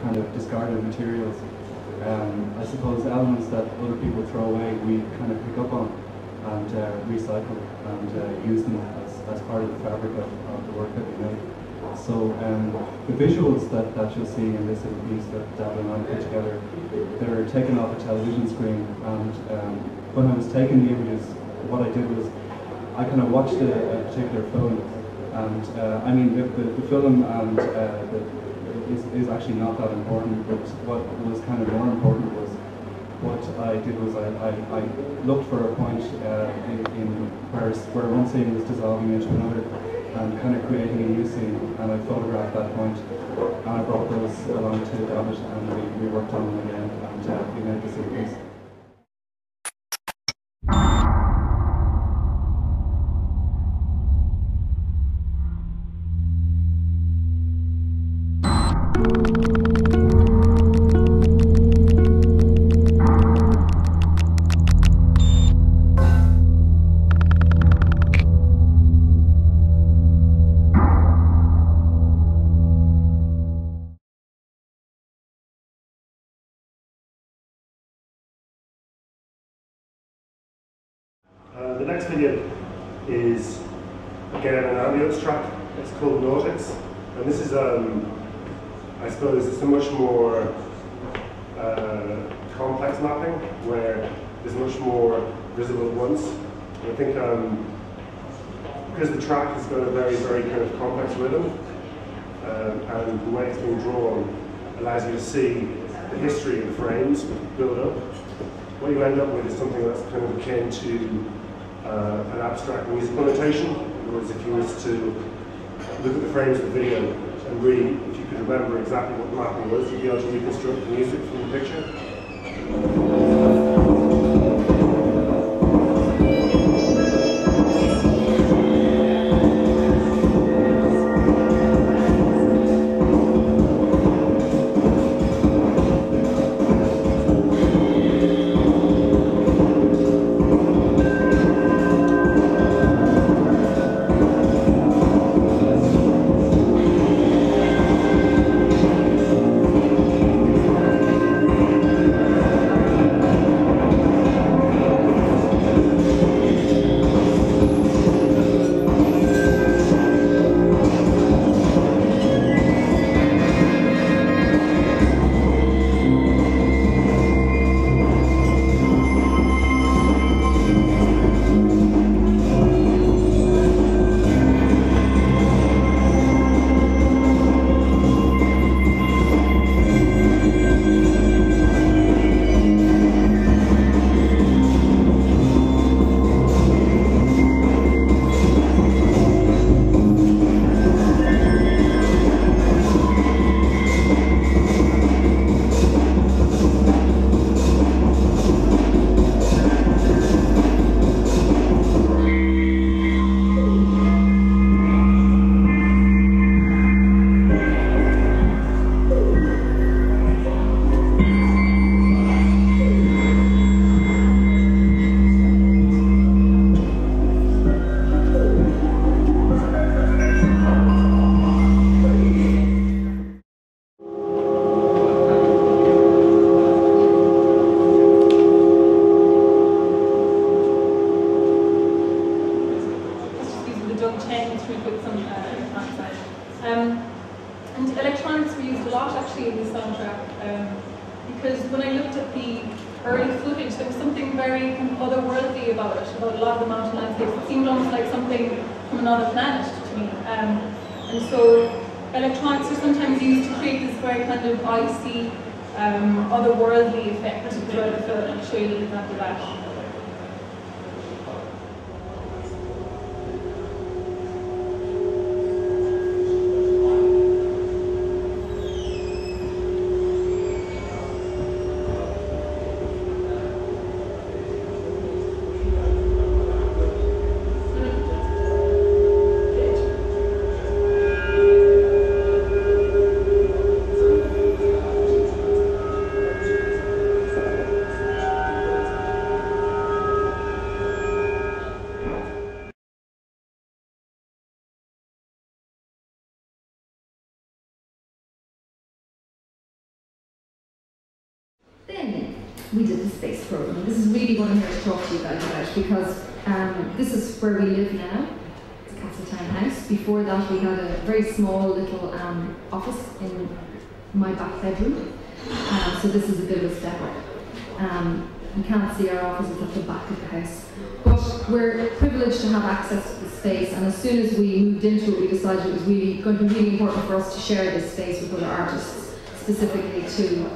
kind of discarded materials. I suppose elements that other people throw away, we kind of pick up on and recycle and use them as part of the fabric of the work that we make. So the visuals that you'll see in this little piece that David and I put together, they're taken off a television screen, and when I was taking the images, what I did was I kind of watched a particular film, and I mean the film and is actually not that important, but what was kind of more important was what I did was I looked for a point in Paris where one scene was dissolving into another and kind of creating a new scene, and I photographed that point and I brought those along to David and we worked on them again and we made this little piece. The next video is, again, an ambience track. It's called Nautics, and this is, I suppose, it's a much more complex mapping where there's much more visible at once. And I think because the track has got a very, very kind of complex rhythm, and the way it's being drawn allows you to see the history of the frames build up. What you end up with is something that's kind of akin to an abstract musical notation. In other words, if you was to look at the frames of the video and really, if you could remember exactly what the mapping was, you'd be able to reconstruct the music from the picture. And electronics were used a lot actually in the soundtrack, because when I looked at the early footage, there was something very kind of otherworldly about it, about a lot of the mountain landscapes. It seemed almost like something from another planet to me. And so electronics are sometimes used to create this very kind of icy, otherworldly effect throughout the film. I'll show you a little example of that. we did the space program. This is really what I'm here to talk to you guys about, because this is where we live now. It's Castletown House. Before that, we had a very small little office in my back bedroom. So this is a bit of a step up. You can't see our office, it's at the back of the house. But we're privileged to have access to the space, and as soon as we moved into it, we decided it was really going to be really important for us to share this space with other artists, specifically to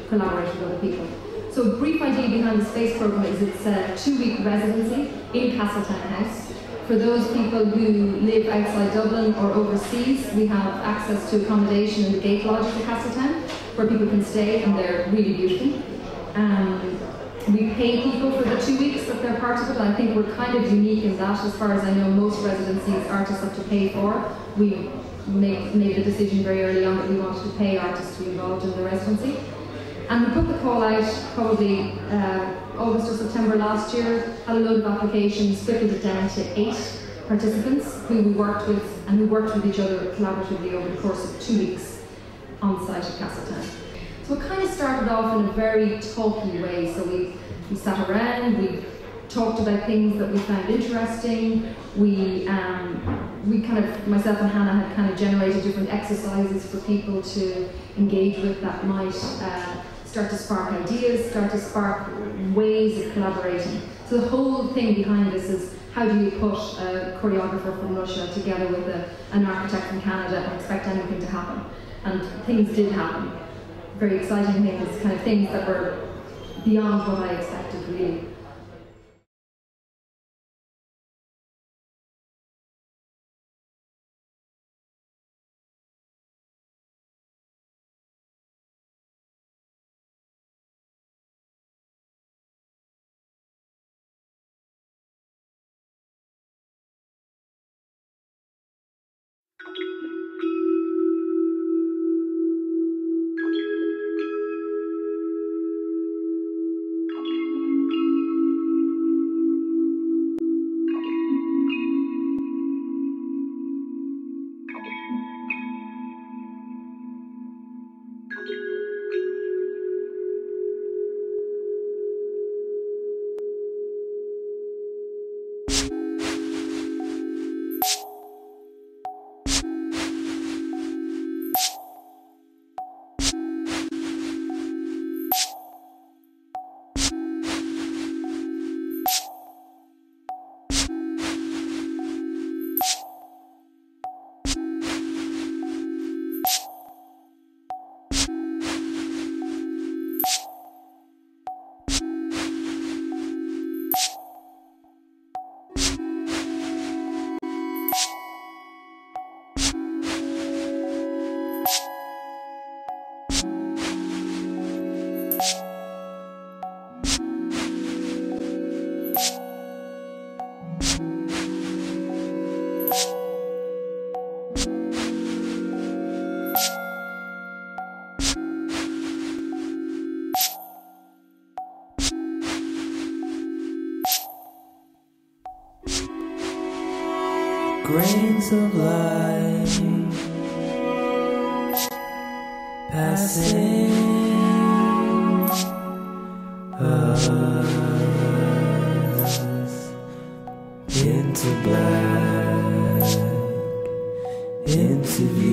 collaborate with other people. So a brief idea behind the space program is it's a 2-week residency in Castletown House. For those people who live outside Dublin or overseas, we have access to accommodation in the Gate Lodges of Castletown, where people can stay, and they're really beautiful. We pay people for the 2 weeks that they're part of it. I think we're kind of unique in that. As far as I know, most residencies artists have to pay for. We made the decision very early on that we wanted to pay artists to be involved in the residency. And we put the call out probably August or September last year, had a load of applications, whittled it down to 8 participants who we worked with and who worked with each other collaboratively over the course of 2 weeks on site at Castletown. So it kind of started off in a very talky way. So we sat around, we talked about things that we found interesting. We kind of, myself and Hannah had kind of generated different exercises for people to engage with that might start to spark ideas, start to spark ways of collaborating. So the whole thing behind this is, how do you put a choreographer from Russia together with an architect from Canada and expect anything to happen? And things did happen. Very exciting things, kind of things that were beyond what I expected, really. Grains of light passing us into black, into view.